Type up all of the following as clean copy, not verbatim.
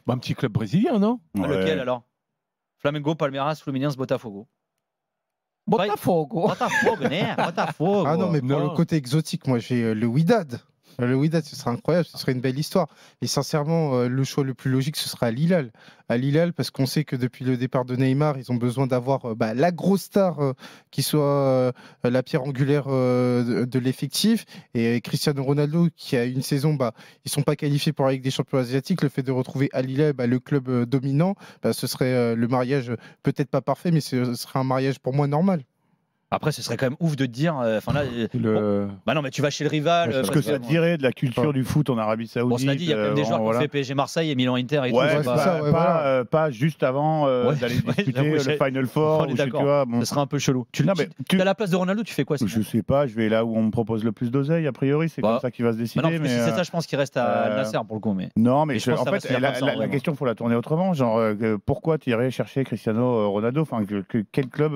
Un petit club brésilien, non? Lequel alors? Flamengo, Palmeiras, Fluminense, Botafogo. Botafogo. Botafogo. Ah non, mais pour le côté exotique, moi j'ai le Wydad. Le Wydad, ce serait incroyable, ce serait une belle histoire. Et sincèrement, le choix le plus logique, ce sera à Al-Hilal. À Al-Hilal, parce qu'on sait que depuis le départ de Neymar, ils ont besoin d'avoir la grosse star qui soit la pierre angulaire de l'effectif. Et Cristiano Ronaldo, qui a une saison, ils ne sont pas qualifiés pour la Ligue des champions asiatiques. Le fait de retrouver Al-Hilal, le club dominant, ce serait le mariage, peut-être pas parfait, mais ce serait un mariage pour moi normal. Après, ce serait quand même ouf de te dire. Non, mais tu vas chez le rival. Parce que ça dirait de la culture du foot en Arabie Saoudite. Bon, cela dit, il y a quand même des joueurs qui ont fait PSG Marseille et Milan Inter et tout. Pas juste avant d'aller disputer le Final Four. On est d'accord. Ce serait un peu chelou. Tu as la place de Ronaldo, tu fais quoi? Je sais pas, je vais là où on me propose le plus d'oseille, a priori. C'est comme ça qu'il va se décider. Mais c'est ça, je pense qu'il reste à Al Nasser pour le coup. Non, mais en fait, la question, il faut la tourner autrement. Genre, pourquoi tu irais chercher Cristiano Ronaldo? Enfin, quel club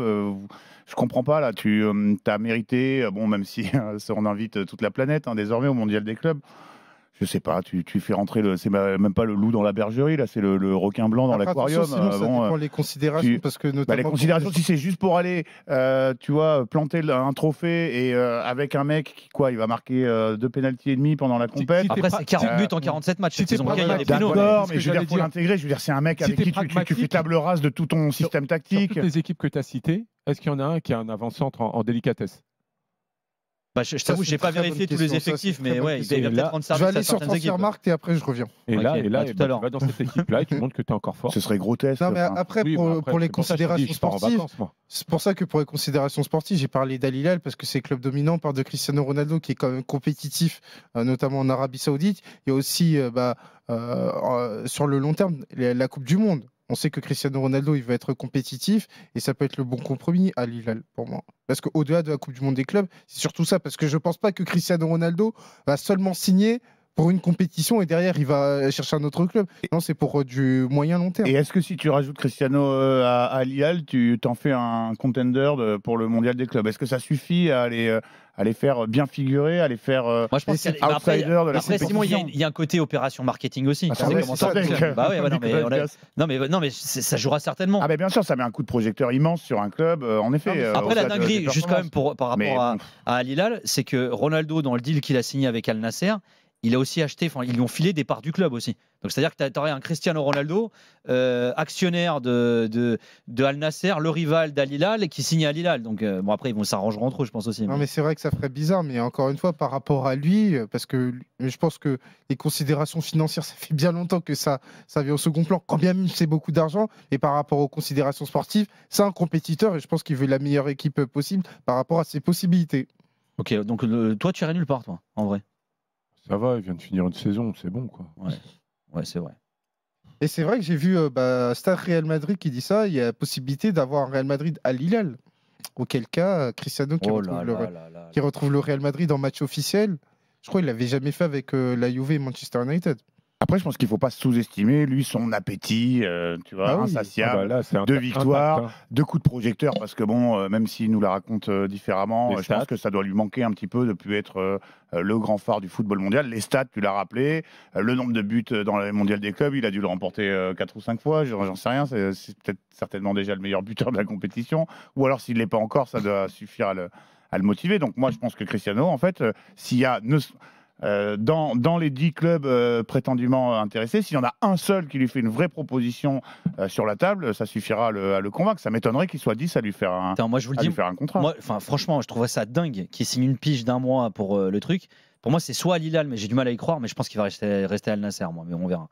je comprends pas là, tu as mérité, même si on invite toute la planète désormais au mondial des clubs. Je sais pas, tu fais rentrer c'est même pas le loup dans la bergerie, là, c'est le requin blanc dans l'aquarium. Ça dépend les considérations, parce que notamment les considérations, si c'est juste pour aller, tu vois, planter un trophée et avec un mec qui il va marquer 2 pénaltys et demi pendant la compète. Après, c'est 40 buts en 47 matchs. D'accord, mais je veux dire, faut l'intégrer. Je veux dire, c'est un mec avec qui tu fais table rase de tout ton système tactique. Sur toutes les équipes que tu as citées, est-ce qu'il y en a un qui a un avant-centre en délicatesse? Je t'avoue, j'ai pas vérifié tous les effectifs, mais il va peut-être rendre service à certaines équipes. Je vais aller sur Transfermarkt et après je reviens. Et là, tu vas dans cette équipe-là et tu montres que tu es encore fort. Ce serait grotesque. Non, mais après, pour les considérations sportives, c'est pour ça que pour les considérations sportives, j'ai parlé d'Al Hilal parce que c'est le club dominant. On parle de Cristiano Ronaldo qui est quand même compétitif, notamment en Arabie Saoudite. Il y a aussi, sur le long terme, la Coupe du Monde. On sait que Cristiano Ronaldo, il va être compétitif et ça peut être le bon compromis à Al-Hilal pour moi. Parce qu'au-delà de la Coupe du Monde des clubs, c'est surtout ça. Parce que je ne pense pas que Cristiano Ronaldo va seulement signer pour une compétition et derrière, il va chercher un autre club. Non, c'est pour du moyen long terme. Et est-ce que si tu rajoutes Cristiano à Al-Hilal, tu t'en fais un contender pour le mondial des clubs? Est-ce que ça suffit à les faire bien figurer, à les faire Moi, je pense qu'il outsider de la compétition? Il y a un côté opération marketing aussi. Non, mais ça jouera certainement. Ah, bien sûr, ça met un coup de projecteur immense sur un club, en effet. Après, la dinguerie, juste quand même par rapport à Al-Hilal, c'est que Ronaldo, dans le deal qu'il a signé avec Al Nasser, il a aussi acheté, ils lui ont filé des parts du club aussi. Donc c'est-à-dire que tu aurais un Cristiano Ronaldo, actionnaire de Al Nasser, le rival d'Al Hilal, qui signe à Al Hilal. Donc après, ils vont s'arranger entre eux, je pense aussi. Non, mais c'est vrai que ça ferait bizarre, mais encore une fois, par rapport à lui, parce que je pense que les considérations financières, ça fait bien longtemps que ça vient au second plan, quand bien même c'est beaucoup d'argent, et par rapport aux considérations sportives, c'est un compétiteur, et je pense qu'il veut la meilleure équipe possible par rapport à ses possibilités. Ok, donc toi, tu irais nulle part, toi, en vrai. Ça va, il vient de finir une saison, c'est bon, quoi. Ouais, c'est vrai. Et c'est vrai que j'ai vu Stade Real Madrid qui dit ça, il y a la possibilité d'avoir un Real Madrid à Al-Hilal. Auquel cas, Cristiano qui retrouve le Real Madrid en match officiel, je crois qu'il ne l'avait jamais fait avec la Juve et Manchester United. Après, je pense qu'il ne faut pas sous-estimer, lui, son appétit, tu vois, insatiable, de victoires, de coups de projecteur, parce que même s'il nous la raconte différemment, je pense que ça doit lui manquer un petit peu de ne plus être le grand phare du football mondial. Les stats, tu l'as rappelé, le nombre de buts dans le mondial des clubs, il a dû le remporter 4 ou 5 fois, j'en sais rien, c'est peut-être certainement déjà le meilleur buteur de la compétition, ou alors s'il ne l'est pas encore, ça doit suffire à le motiver. Donc moi, je pense que Cristiano, en fait, s'il y a... dans les 10 clubs prétendument intéressés, s'il y en a un seul qui lui fait une vraie proposition sur la table, ça suffira à le convaincre. Ça m'étonnerait qu'il soit 10 à lui faire un, un contrat. Franchement, je trouverais ça dingue qu'il signe une pige d'1 mois pour le truc. Pour moi, c'est soit Al Hilal, mais j'ai du mal à y croire, mais je pense qu'il va rester à Al Nasser, moi, mais on verra.